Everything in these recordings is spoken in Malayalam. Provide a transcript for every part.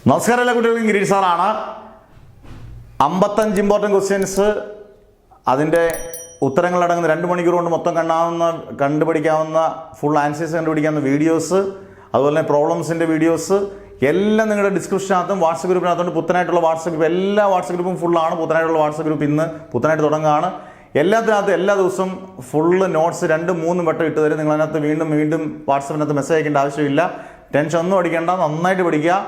നമസ്കാരം എല്ലാ കുട്ടികൾക്കും ഗിരീഷ് സാറാണ്. 55 ഇമ്പോർട്ടൻറ്റ് ക്വസ്റ്റ്യൻസ്, അതിൻ്റെ ഉത്തരങ്ങളടങ്ങുന്ന 2 മണിക്കൂർ കൊണ്ട് മൊത്തം കണ്ടുപിടിക്കാവുന്ന ഫുൾ ആൻസേഴ്സ് കണ്ടുപിടിക്കാവുന്ന വീഡിയോസ്, അതുപോലെ തന്നെ പ്രോബ്ലംസിൻ്റെ വീഡിയോസ് എല്ലാം നിങ്ങളുടെ ഡിസ്ക്രിപ്ഷനകത്തും വാട്സപ്പ് ഗ്രൂപ്പിനകത്തുണ്ട്. പുത്തനായിട്ടുള്ള വാട്സപ്പ് ഗ്രൂപ്പ്, എല്ലാ വാട്സപ്പ് ഗ്രൂപ്പും ഫുള്ളാണ്. പുത്തനായിട്ടുള്ള വാട്സപ്പ് ഗ്രൂപ്പ് ഇന്ന് പുത്തനായിട്ട് തുടങ്ങുകയാണ്. എല്ലാത്തിനകത്ത് എല്ലാ ദിവസവും ഫുള്ള് നോട്ട്സ് 2-3 വട്ടം ഇട്ട് തരും. നിങ്ങൾ അതിനകത്ത് വീണ്ടും വാട്സപ്പിനകത്ത് മെസ്സേജ് അയക്കേണ്ട ആവശ്യമില്ല. ടെൻഷൻ ഒന്നും അടിക്കേണ്ട, നന്നായിട്ട് പഠിക്കുക.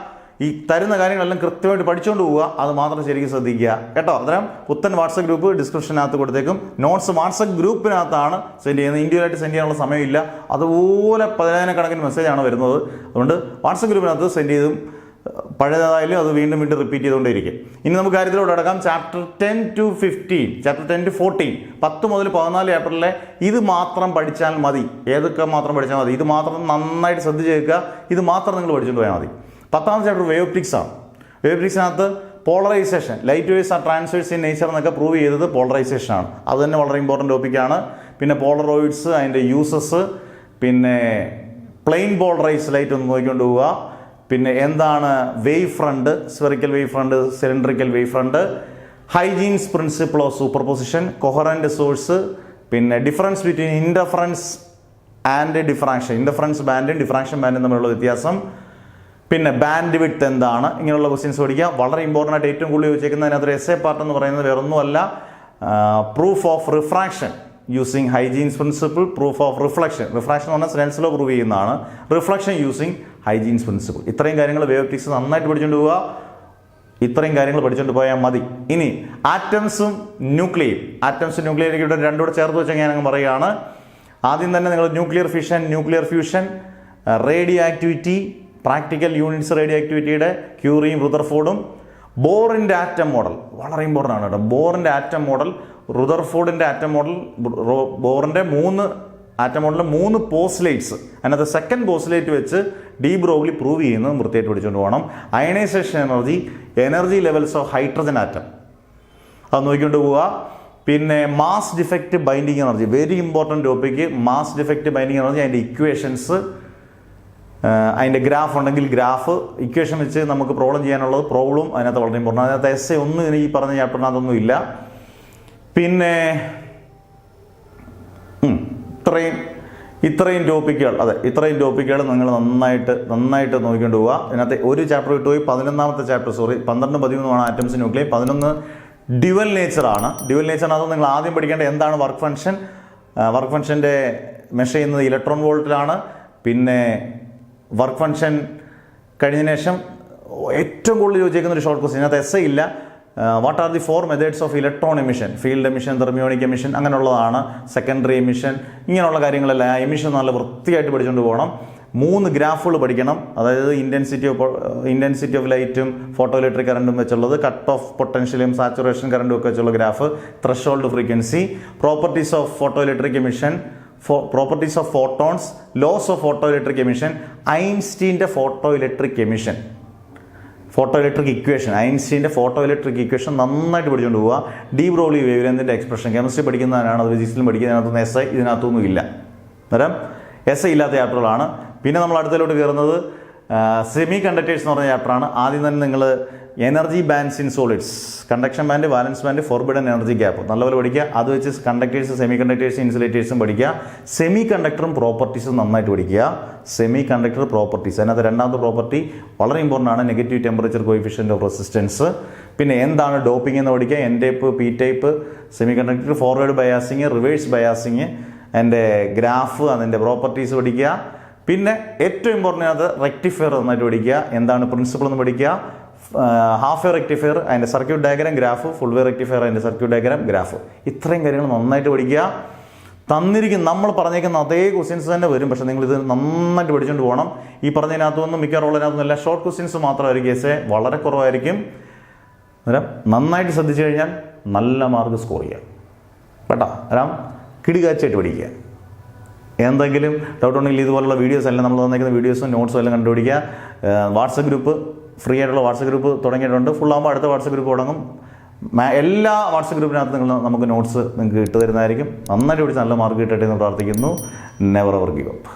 ഈ തരുന്ന കാര്യങ്ങളെല്ലാം കൃത്യമായിട്ട് പഠിച്ചുകൊണ്ട് പോവുക, അത് മാത്രം ശരിക്കും ശ്രദ്ധിക്കുക കേട്ടോ. അന്നേരം പുത്തൻ വാട്സപ്പ് ഗ്രൂപ്പ് ഡിസ്ക്രിപ്ഷനകത്ത് കൊടുത്തേക്കും. നോട്ട്സ് വാട്സപ്പ് ഗ്രൂപ്പിനകത്താണ് സെൻഡ് ചെയ്യുന്നത്. ഇൻഡിവിജ്വലായിട്ട് സെൻഡ് ചെയ്യാനുള്ള സമയമില്ല. അതുപോലെ 10,000 മെസ്സേജാണ് വരുന്നത്. അതുകൊണ്ട് വാട്സപ്പ് ഗ്രൂപ്പിനകത്ത് സെൻഡ് ചെയ്തും പഴയതായാലും അത് വീണ്ടും റിപ്പീറ്റ് ചെയ്തുകൊണ്ടേയിരിക്കും. ഇനി നമുക്ക് കാര്യത്തിലോട്ട് അടക്കാം. ചാപ്റ്റർ 10 to 15, ചാപ്റ്റർ 10 to 14, 10 മുതൽ 14 ചാപ്റ്ററിലെ ഇത് മാത്രം പഠിച്ചാൽ മതി. ഏതൊക്കെ മാത്രം പഠിച്ചാൽ മതി, ഇത് മാത്രം നന്നായിട്ട് ശ്രദ്ധിച്ച് കേൾക്കുക. ഇത് മാത്രം നിങ്ങൾ പഠിച്ചുകൊണ്ട് പോയാൽ മതി. 10ാമത്തെ ചാപ്റ്റർ വേവ് ഒപ്റ്റിക്സ് ആണ്. വേവ് ഒപ്റ്റിക്സിനകത്ത് polarisation, light waves are transverse in nature എന്നൊക്കെ പ്രൂവ് ചെയ്തത് പോളറൈസേഷൻ ആണ്. അത് തന്നെ വളരെ ഇമ്പോർട്ടൻറ്റ് ടോപ്പിക്കാണ്. പിന്നെ പോളറോയിഡ്സ്, അതിൻ്റെ യൂസസ്, പിന്നെ പ്ലെയിൻ പോളറൈസ് ലൈറ്റ് ഒന്ന് നോക്കിക്കൊണ്ട് പോവുക. പിന്നെ എന്താണ് wave front, spherical wave front, cylindrical wave front, Huygens principle of superposition, coherent source, പിന്നെ difference between interference and diffraction, interference ബാൻഡും ഡിഫ്രാക്ഷൻ ബാൻഡും തമ്മിലുള്ള വ്യത്യാസം, പിന്നെ ബാൻഡ് വിഡ്ത്ത് എന്താണ്, ഇങ്ങനെയുള്ള ക്വസ്റ്റ്യൻസ് പഠിക്കുക. വളരെ ഇമ്പോർട്ടൻ്റ് ആയിട്ട് ഏറ്റവും കൂടുതൽ ചോദിച്ചേക്കുന്നത് അതിനകത്ത് എസ്സേ പാർട്ട് എന്ന് പറയുന്നത് വേറൊന്നുമല്ല, proof of refraction using hygienes principle, proof of reflection എന്ന് പറഞ്ഞാൽ സ്നെൽസ് ലോ പ്രൂവ് ചെയ്യുന്നതാണ്, റിഫ്ലക്ഷൻ യൂസിങ് ഹൈജീൻസ് പ്രിൻസിപ്പിൾ. ഇത്രയും കാര്യങ്ങൾ വേവ് ഒപ്റ്റിക്സ് നന്നായിട്ട് പഠിച്ചുകൊണ്ട് പോവുക. ഇത്രയും കാര്യങ്ങൾ പഠിച്ചുകൊണ്ട് പോയാൽ മതി. ഇനി ആറ്റംസും ന്യൂക്ലിയയും, ആറ്റംസും ന്യൂക്ലിയർക്ക് ഇവിടെ രണ്ടുകൂടെ ചേർത്ത് വെച്ചാൽ ഞാൻ അങ്ങ് പറയുകയാണ്. ആദ്യം തന്നെ നിങ്ങൾ nuclear fission, nuclear fusion, radioactivity, practical units റേഡിയോ ആക്ടിവിറ്റിയുടെ ക്യൂറിയും റുദർഫോർഡും, ബോറിൻ്റെ ആറ്റം മോഡൽ വളരെ ഇമ്പോർട്ടൻ്റ് ആണ് കേട്ടോ. ബോറിൻ്റെ ആറ്റം മോഡൽ, റുദർഫോർഡിൻ്റെ ആറ്റം മോഡൽ, ബോറിൻ്റെ 3 ആറ്റം മോഡലിൽ 3 പോസ്റ്റ്ലേറ്റ്സ്, അതിനകത്ത് സെക്കൻഡ് പോസ്റ്റ്ലേറ്റ് വെച്ച് ഡി ബ്രോഗ്ലി പ്രൂവ് ചെയ്യുന്നത് വൃത്തിയായിട്ട് പഠിച്ചുകൊണ്ട് പോകണം. Ionisation energy, energy levels of hydrogen atom, അത് നോക്കിക്കൊണ്ട് പോവുക. പിന്നെ mass defect binding energy, very important topic. Mass defect binding energy, അതിൻ്റെ ഇക്വേഷൻസ്, അതിൻ്റെ ഗ്രാഫ് ഉണ്ടെങ്കിൽ ഗ്രാഫ്, ഇക്വേഷൻ വെച്ച് നമുക്ക് പ്രോബ്ലം ചെയ്യാനുള്ളത് പ്രോബ്ലം അതിനകത്ത് വളരെ ഇമ്പോർട്ടൻ്റ്. അതിനകത്ത് എസ്സേ ഒന്നും ഈ പറഞ്ഞ ചാപ്റ്ററിനകത്തൊന്നും ഇല്ല. പിന്നെ ഇത്രയും ടോപ്പിക്കുകൾ, അതെ ഇത്രയും ടോപ്പിക്കുകൾ നിങ്ങൾ നന്നായിട്ട് നോക്കിക്കൊണ്ട് പോവുക. ഇതിനകത്ത് ഒരു ചാപ്റ്റർ വിട്ടുപോയി. 11ാമത്തെ ചാപ്റ്റർ 12, 13 ആറ്റംസ് ന്യൂക്ലിയർ, 11 ഡ്യുവൽ നേച്ചറാണ്. ഡ്യുവൽ നേച്ചറിനകത്ത് നിങ്ങൾ ആദ്യം പഠിക്കേണ്ട എന്താണ് വർക്ക് ഫംഗ്ഷൻ. വർക്ക് ഫംഗ്ഷൻ്റെ മെഷർ ചെയ്യുന്നത് ഇലക്ട്രോൺ വോൾട്ടിലാണ്. പിന്നെ വർക്ക് ഫംഗ്ഷൻ കഴിഞ്ഞതിന് ശേഷം ഏറ്റവും കൂടുതൽ ചോദിച്ചേക്കുന്ന ഒരു ഷോർട്ട് ക്വസ്റ്റ്യൻ, ഇതിനകത്ത് എസ്സേ ഇല്ല. What are the 4 methods of electron emission, field emission, thermionic emission, അങ്ങനെയുള്ളതാണ്. സെക്കൻഡറി എമിഷൻ, ഇങ്ങനെയുള്ള കാര്യങ്ങളെല്ലാം എമിഷൻ നല്ല വൃത്തിയായിട്ട് പഠിച്ചുകൊണ്ട് പോകണം. 3 ഗ്രാഫുകൾ പഠിക്കണം. അതായത് ഇൻറ്റൻസിറ്റി ഓഫ് ലൈറ്റും ഫോട്ടോ ഇലക്ട്രിക് കറണ്ടും വെച്ചുള്ളത്, കട്ട് ഓഫ് പൊട്ടൻഷ്യലും സാച്ചുറേഷൻ കറണ്ടും ഒക്കെ വെച്ചുള്ള graph, threshold frequency, properties of photoelectric emission, properties of photons, laws of photoelectric emission, ഐൻസ്റ്റീൻ്റെ photoelectric emission, photoelectric equation, ഐൻസ്റ്റീൻ്റെ ഫോട്ടോ ഇലക്ട്രിക് ഇക്വേഷൻ നന്നായിട്ട് പഠിച്ചുകൊണ്ട് പോവുക. ഡി ബ്രോഗ്ലി വേവ് ലെങ്തിൻ്റെ എക്സ്പ്രഷൻ, കെമിസ്ട്രി പഠിക്കുന്നതിനാണ്, അത് ഫിസിക്സിലും പഠിക്കുന്നതിനകത്തൊന്നും എസ്സേ ഇതിനകത്തൊന്നും ഇല്ല. അന്നേരം എസ്സേ ഇല്ലാത്ത ചാപ്റ്ററുകളാണ്. പിന്നെ നമ്മൾ അടുത്തലോട്ട് കയറുന്നത് സെമി കണ്ടക്ടേഴ്സ് എന്ന് പറഞ്ഞ ചാപ്റ്ററാണ്. ആദ്യം തന്നെ നിങ്ങൾ energy bands in solids, conduction band, വാലൻസ് band, forbidden energy gap നല്ലപോലെ പഠിക്കുക. അത് വെച്ച് കണ്ടക്ടേഴ്സ്, സെമി കണ്ടക്ടേഴ്സ്, ഇൻസുലേറ്റേഴ്സും പഠിക്കുക. സെമി കണ്ടക്ടറും പ്രോപ്പർട്ടീസും നന്നായിട്ട് പഠിക്കുക. സെമി കണ്ടക്ടർ പ്രോപ്പർട്ടീസ്, അതിനകത്ത് 2ാമത്തെ പ്രോപ്പർട്ടി വളരെ ഇമ്പോർട്ടൻ്റ് ആണ്, negative temperature coefficient of resistance. പിന്നെ എന്താണ് ഡോപ്പിംഗ് എന്ന് പഠിക്കുക. N type, P type semi conductor, forward biasing, reverse biasing, അതിൻ്റെ ഗ്രാഫ്, അതിൻ്റെ പ്രോപ്പർട്ടീസ് പഠിക്കുക. പിന്നെ ഏറ്റവും ഇമ്പോർട്ടൻ്റ് അത് റെക്ടിഫയർ നന്നായിട്ട് പഠിക്കുക. എന്താണ് പ്രിൻസിപ്പിൾ എന്ന് പഠിക്കുക. ഹാഫ് വേ റെക്ടിഫയർ, അതിൻ്റെ സർക്യൂട്ട് ഡയഗ്രാം ഗ്രാഫ്, ഫുൾ വേ റെക്ടിഫയർ, അതിൻ്റെ സർക്യൂട്ട് ഡയഗ്രാം ഗ്രാഫ്. ഇത്രയും കാര്യങ്ങൾ നന്നായിട്ട് പഠിക്കുക. തന്നിരിക്കും നമ്മൾ പറഞ്ഞേക്കുന്ന അതേ ക്വസ്റ്റ്യൻസ് തന്നെ വരും, പക്ഷേ നിങ്ങളിത് നന്നായിട്ട് പഠിച്ചുകൊണ്ട് പോകണം. ഈ പറഞ്ഞതിനകത്തൊന്നും മിക്കവാറുള്ളതിനകത്തൊന്നും എല്ലാം ഷോർട്ട് ക്വസ്റ്റ്യൻസ് മാത്രമായിരിക്കും, എസ്സേ വളരെ കുറവായിരിക്കും. അന്നേരം നന്നായിട്ട് ശ്രദ്ധിച്ചു കഴിഞ്ഞാൽ നല്ല മാർക്ക് സ്കോർ ചെയ്യാം കേട്ടോ. അന്നേരം കിടുകാച്ചായിട്ട് പഠിക്കുക. എന്തെങ്കിലും ഡൗട്ട് ഉണ്ടെങ്കിൽ ഇതുപോലുള്ള വീഡിയോസ് എല്ലാം നമ്മൾ തന്നേക്കുന്ന വീഡിയോസും നോട്ട്സും എല്ലാം കണ്ടുപിടിക്കുക. വാട്സപ്പ് ഗ്രൂപ്പ്, ഫ്രീ ആയിട്ടുള്ള വാട്സപ്പ് ഗ്രൂപ്പ് തുടങ്ങിയിട്ടുണ്ട്. ഫുള്ളാകുമ്പോൾ അടുത്ത വാട്സപ്പ് ഗ്രൂപ്പ് തുടങ്ങും. എല്ലാ വാട്സപ്പ് ഗ്രൂപ്പിനകത്ത് നമുക്ക് നോട്ട്സ് നിങ്ങൾക്ക് ഇട്ട് തരുന്നതായിരിക്കും. നന്നായിട്ട് പഠിച്ച് നല്ല മാർക്ക് കിട്ടട്ടെ എന്ന് പ്രാർത്ഥിക്കുന്നു. Never ever give up.